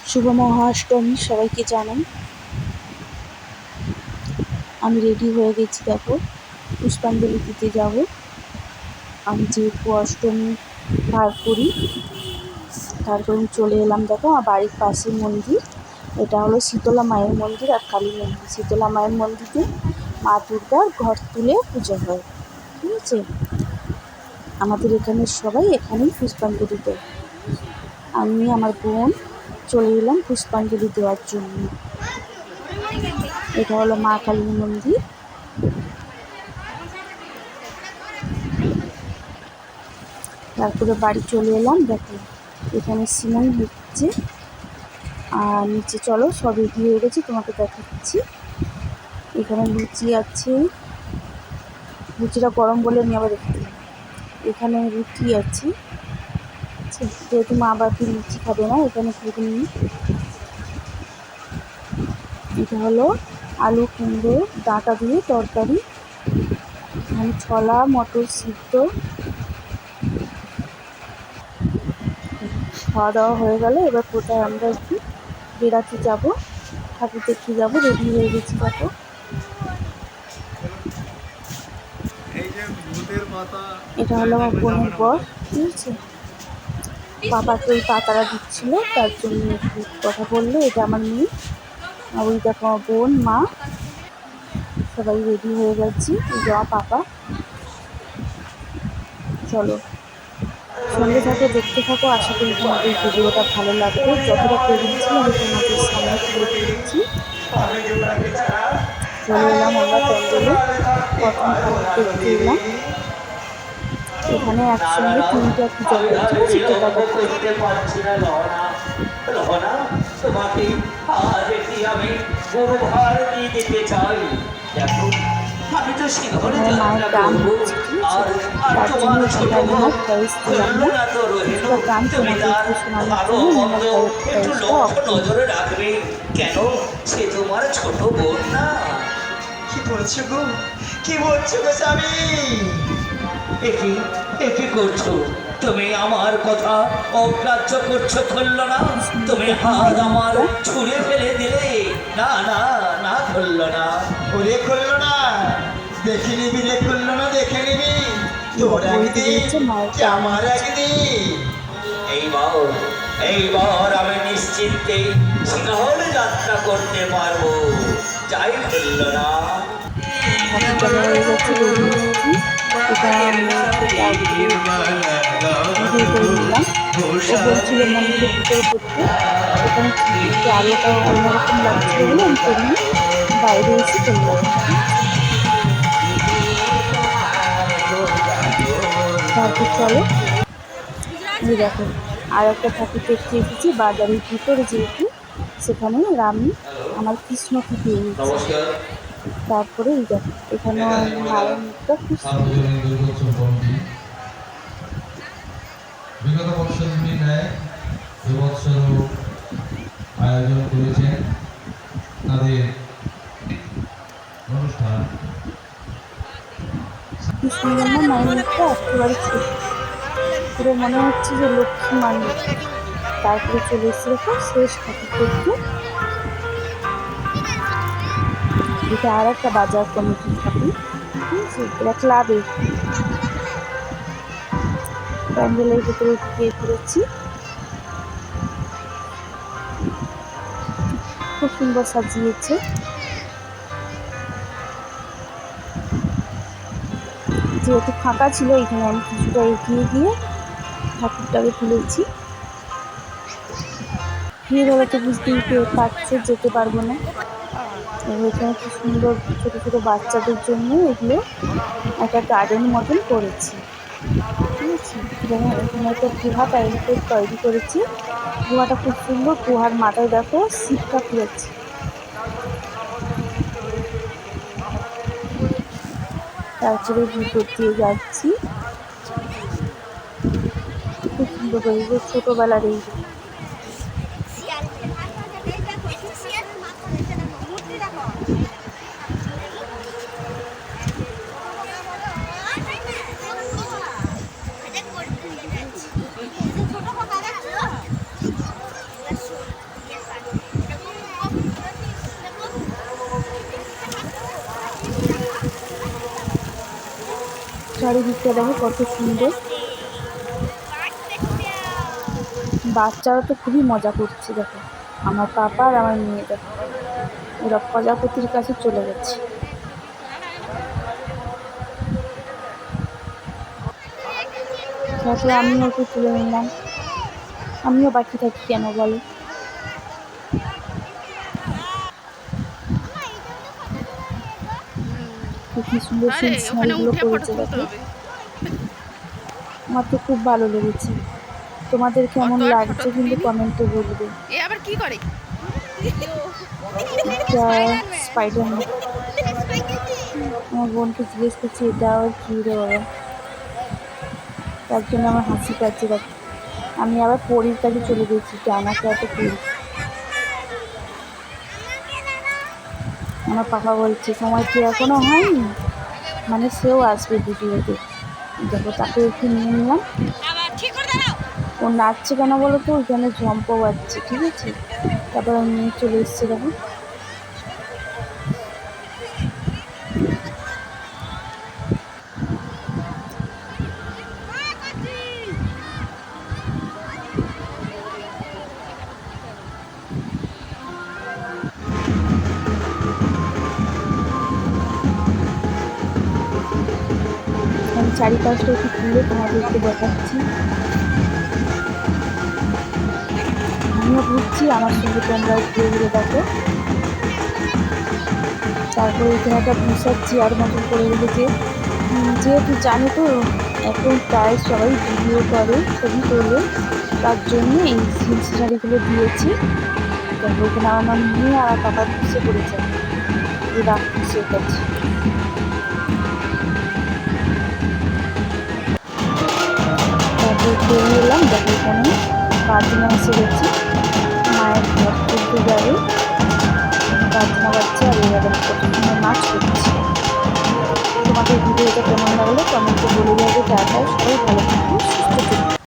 শুভ মহাষ্টমী সবাইকে জানাই। আমি রেডি হয়ে গেছি, দেখো পুষ্পাঞ্জলি দিতে যাব। আমি যেহেতু অষ্টমী পার করি, তারপর চলে এলাম। দেখো আমার বাড়ির পাশে মন্দির, এটা হলো শীতলা মায়ের মন্দির আর কালী মন্দির। শীতলা মায়ের মন্দিরে মা দুর্গার ঘর তুলে পুজো হয়, ঠিক আছে। আমাদের এখানে সবাই এখানেই পুষ্পাঞ্জলি দেয়। আমি আমার বোন চলে এলাম পুষ্পাঞ্জলি দেওয়ার জন্য। এটা হলো মা কালীর মন্দির। তারপরে বাড়ি চলে এলাম। দেখো এখানে সিমন হচ্ছে, আর নিচে চলো সব রেডি হয়ে গেছে, তোমাকে দেখাচ্ছি। এখানে লুচি আছে, লুচিটা গরম বলে আমি আবার দেখতে। এখানে রুটি আছে, যেহেতু মা বাকি লুচি খাবে না, এখানে ঘুগনি। এটা হলো আলু কুমড়ো ডাঁটা দিয়ে তরকারি, এখানে ছোলা মটর সিদ্ধ। খাওয়া দাওয়া হয়ে গেলে এবার কোথায় আমরা একটু বেড়াতে যাব, ঠাকুর দেখতে যাবো। রেডি হয়ে গেছি। দেখো এটা হলো আমার বোনের বর, ঠিক আছে। বাবাকে ওই পাতারা দিচ্ছিল, তার জন্য একটু কথা বললো। এটা আমার মেয়ে, আর ওই দেখো আমার বোন, মা, সবাই রেডি হয়ে গেছি। যা পাপা, চলো সঙ্গে থাকো, দেখতে থাকো। আশা করি তোমাদের ভিডিওটা ভালো লাগবে। যতটা পেরেছি আমি তোমাদের সামনে তুলে ধরেছি। চলে এলাম আমরা প্যান্ডেলে, প্রথম ঠাকুর দেখতে এলাম। এখানে একসঙ্গে তিনটা পূজা হচ্ছে, সেটা মায়ের গান হচ্ছে, ঠিক আছে। তার জন্য সেটা আমার ভয়েস দিলাম না, কিছুটা গান তোমাদেরকে শোনানোর জন্য আমার ভয়েসটা অফ করলাম। কেন সে তোমার ছোট বোন না? কি বলছো গো, কি বলছো গো স্বামী? একে করছো তুমি, আমার কথা অগ্রাহ্য করছো, ধরল না। তুমি হাত আমার ছুঁড়ে ফেলে দিলে। না না না, ধরল না, ওরে করল না। দেখে নিবি রে, করল না, দেখে নিবি। তোর একদিন আমার একদিন। এইবার আমি নিশ্চিন্তে সিংহলে যাত্রা করতে পারবো। যাই ধরল না। বলছিল মন্দিরের ভিতরে করতে, ওখানে একটু আলোটা অন্যরকম লাগছিল বলে আমি করিনি, বাইরে এসে করলাম। তারপর চলো দেখো আর একটা ঠাকুর দেখতে এসেছি বাজারের ভিতরে, যেহেতু সেখানে আমি আমার কৃষ্ণকে পেয়ে গেছি। তারপরে এই দেখো এখানে মায়ের মুখটা খুব বিগত বছরগুলি ন্যায় এবছরও আয়োজন করেছেন তাদের অনুষ্ঠান। কি সুন্দর না মায়ের মুখটা, একেবারে ছোট, পুরো মনে হচ্ছে যে লক্ষ্মী মায়ের। তারপরে চলে এসেছে দেখো শেষ ঠাকুর দেখতে। এটা আর একটা বাজার কমিটির ঠাকুর, ঠিক আছে, এটা ক্লাবে। প্যান্ডেলের ভিতরে ঢুকিয়ে পড়েছি, খুব সুন্দর সাজিয়েছে। যেহেতু ফাঁকা ছিল, এখানে আমি কিছুটা এগিয়ে গিয়ে ঠাকুরটাকে তুলেছি। ভিড় হলে তো বুঝতেই পারছো, যেতে পারবো না। এখানে কি সুন্দর ছোটো ছোটো বাচ্চাদের জন্য এগুলো একটা গার্ডেন মতন করেছি, ঠিক আছে। যেমন এখানে একটা গুহা টাইপের তৈরি করেছি, গুহাটা খুব সুন্দর। গুহার মাথায় দেখো শিবটা খুলেছে। তারপরে ভিতর দিয়ে যাচ্ছি, খুব সুন্দর করে ছোটোবেলার এই চারিদিকটা দেখো কত সুন্দর। বাচ্চারা তো খুবই মজা করছে দেখো, আমার পাপা আর আমার মেয়ে দেখো, ওরা প্রজাপতির কাছে চলে গেছে। তারপরে আমিও একটু তুলে নিলাম, আমিও বাকি থাকি কেন বলো। কি সুন্দর সিনারিগুলো করেছে দেখো, আমার তো খুব ভালো লেগেছে। তোমাদের কেমন লাগছে কিন্তু কমেন্টে বলবে। এ আবার কি করে? এটা স্পাইডারম্যান। আমার বোনকে জিজ্ঞেস করছি এটা আবার কী রে বাবা, তার জন্য আমার হাসি পাচ্ছে দেখো। আমি আবার পরীর কাছে চলে গেছি, ডানাকে এত পরি। আমার পাপা বলছে সময় কি এখনো হয়নি, মানে সেও আসবে ভিডিওতে। দেখো তাকে একটু নিয়ে নিলাম। ও নাচছে কেন বলো তো, ওইখানে ঝম্প বাজছে, ঠিক আছে। তারপর আমি নিয়ে চলে এসেছি দেখো। আমি চারিপাশটা একটু ঘুরে তোমাদেরকে দেখাচ্ছি। আমিও ঘুরছি, আমার সঙ্গে তোমরাও ঘুরে ঘুরে দেখো। তারপরে এখানে একটা বসার চেয়ার মতন করে রেখেছে, যেহেতু জানি তো এখন প্রায় সবাই ভিডিও করে, ছবি তোলে, তার জন্য এই সিনারিগুলো দিয়েছি। তারপর এখানে আমার মেয়ে আর পাপা বসে পড়েছে, এই রাক্ষসের কাছে। তারপর বেরিয়ে এলাম, দেখো এখানে প্রার্থনা এসে গেছি, মায়ের ঘর তুলতে যাবে, প্রার্থনা বাচ্চা আর এভাবে কত সুন্দর নাচ করছে। তোমাদের ভিডিওটা কেমন লাগলো কমেন্টে বলে যাবে। টাটা, সবাই ভালো থাকবে, সুস্থ থাকবে।